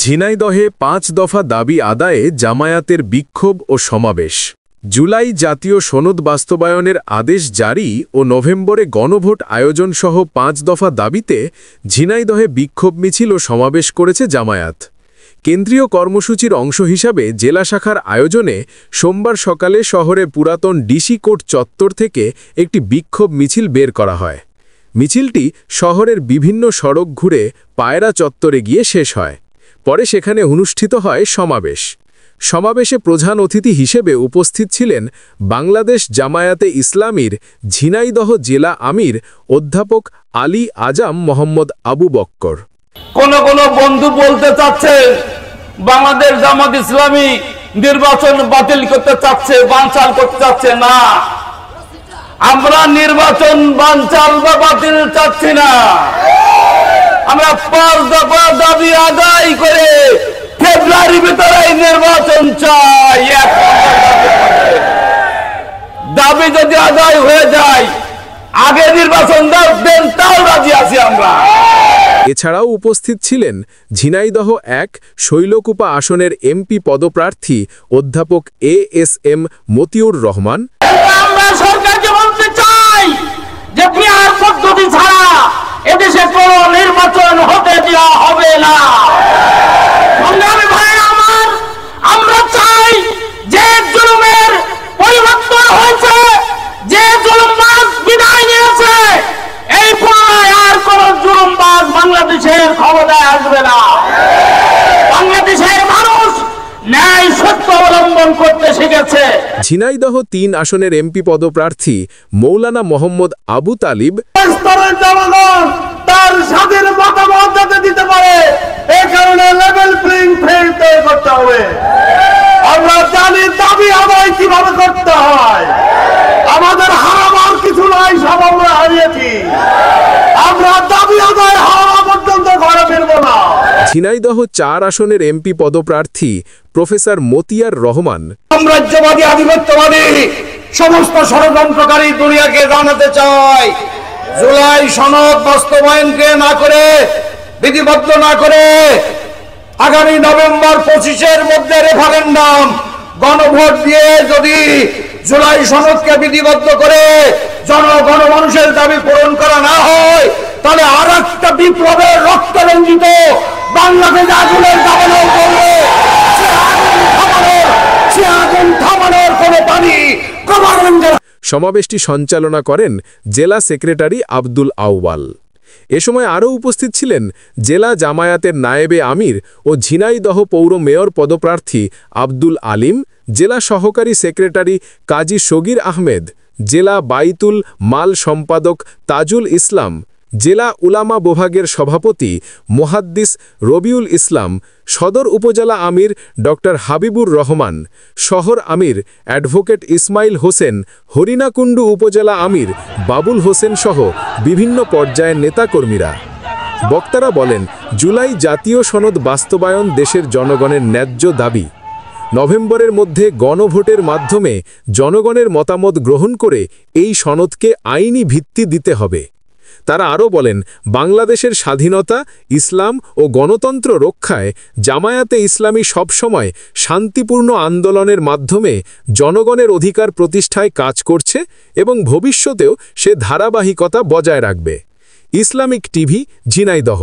ঝিনাইদহে ৫ দফা দাবি আদায়ে জামায়াতের বিক্ষোভ ও সমাবেশ। জুলাই জাতীয় সনদ বাস্তবায়নের আদেশ জারি ও নভেম্বরে গণভোট আয়োজনসহ ৫ দফা দাবিতে ঝিনাইদহে বিক্ষোভ মিছিল ও সমাবেশ করেছে জামায়াত। কেন্দ্রীয় কর্মসূচির অংশ হিসাবে জেলা শাখার আয়োজনে সোমবার সকালে শহরে পুরাতন ডিসি কোর্ট চত্বর থেকে একটি বিক্ষোভ মিছিল বের করা হয়। মিছিলটি শহরের বিভিন্ন সড়ক ঘুরে পায়রা চত্বরে গিয়ে শেষ হয়। পরে সেখানে অনুষ্ঠিত হয় সমাবেশ। সমাবেশে প্রধান অতিথি হিসেবে উপস্থিত ছিলেন বাংলাদেশ জামায়াতে ইসলামীর ঝিনাইদহ জেলা আমির অধ্যাপক আলী আজম মোহাম্মদ আবু বক্কর। কোন বন্ধু বলতে চাচ্ছে বাংলাদেশ জামাত ইসলামী নির্বাচন বাতিল করতে চাচ্ছে, বানচাল করতে চাচ্ছে না। আমরা নির্বাচন বানচাল বা বাতিল চাচ্ছি না। আমরা ৫ দফা দাবি আদায় করে ফেব্রুয়ারির ভিতরে নির্বাচন চাই। দাবি যদি আদায় হয়ে যায়, আগে নির্বাচন দেন, তাও রাজি আছি আমরা। এছাড়াও উপস্থিত ছিলেন ঝিনাইদহ ১ শৈলকুপা আসনের এমপি পদপ্রার্থী অধ্যাপক এএসএম মতিউর রহমান। আমরা সরকারকে বলতে চাই যে বিহার পদ্ধতি ছাড়া এদেশে কোনো নির্বাচন হতে দেওয়া হবে না। সংগ্রামী ভাইরা আমার, আমরা চাই যে জুলুমের পরিবর্তন হয়েছে, যে জুলুমবাজ বিদায় নিয়েছে, এই পুনরায় আর কোন জুলুমবাজ বাংলাদেশের ক্ষমতায় আসবে না। বাংলাদেশের মানুষ ন্যায় সত্য অবলম্বন করতে শিখেছে। ঝিনাইদহ ৩ আসনের এমপি পদপ্রার্থী মৌলানা মোহাম্মদ আবু তালিব। তার স্বাধীন মতামত যাতে দিতে পারে, এই কারণে লেভেল প্লেইং ফিল্ড তৈরি করতে হবে। আমরা জানি দাবি আদায় কিভাবে করতে হয়। আমাদের হারাবার কিছু নাই, সব আমরা হারিয়েছি। আমরা দাবি আদায় হওয়া পর্যন্ত ঘরে ফিরব না। ঝিনাইদহ ৪ আসনের এমপি পদপ্রার্থী প্রফেসর মতিয়ার রহমান। সাম্রাজ্যবাদী আধিপত্যবাদী সমস্ত ষড়যন্ত্রকারী দুনিয়াকে জানাতে চাই, জুলাই সনদ বাস্তবায়নকে না করে, বিধিবদ্ধ না করে, আগামী নভেম্বর ২৫-এর মধ্যে রেফারেন্ডাম গণভোট দিয়ে যদি জুলাই সনদকে বিধিবদ্ধ করে জনগণ মানুষের দাবি পূরণ করা না হয়, তাহলে আর একটা বিপ্লবের রক্ত রঞ্জিত বাংলাদেশ আগুনের দাবানো করবে। সে আগুন থামানোর কোনো পানি সমাবেশটি সঞ্চালনা করেন জেলা সেক্রেটারি আব্দুল আউয়াল। এ সময় আরও উপস্থিত ছিলেন জেলা জামায়াতের নায়েবে আমির ও ঝিনাইদহ পৌর মেয়র পদপ্রার্থী আব্দুল আলিম, জেলা সহকারী সেক্রেটারি কাজী শগীর আহমেদ, জেলা বাইতুল মাল সম্পাদক তাজুল ইসলাম, জেলা উলামা বিভাগের সভাপতি মুহাদ্দিস রবিউল ইসলাম, সদর উপজেলা আমির ড হাবিবুর রহমান, শহর আমির অ্যাডভোকেট ইসমাইল হোসেন, হরিণাকুণ্ডু উপজেলা আমির বাবুল হোসেন সহ বিভিন্ন পর্যায়ের নেতাকর্মীরা। বক্তারা বলেন, জুলাই জাতীয় সনদ বাস্তবায়ন দেশের জনগণের ন্যায্য দাবি। নভেম্বরের মধ্যে গণভোটের মাধ্যমে জনগণের মতামত গ্রহণ করে এই সনদকে আইনি ভিত্তি দিতে হবে। তারা আরও বলেন, বাংলাদেশের স্বাধীনতা, ইসলাম ও গণতন্ত্র রক্ষায় জামায়াতে ইসলামী সবসময় শান্তিপূর্ণ আন্দোলনের মাধ্যমে জনগণের অধিকার প্রতিষ্ঠায় কাজ করছে এবং ভবিষ্যতেও সে ধারাবাহিকতা বজায় রাখবে। Islamic TV, Jhenaidah.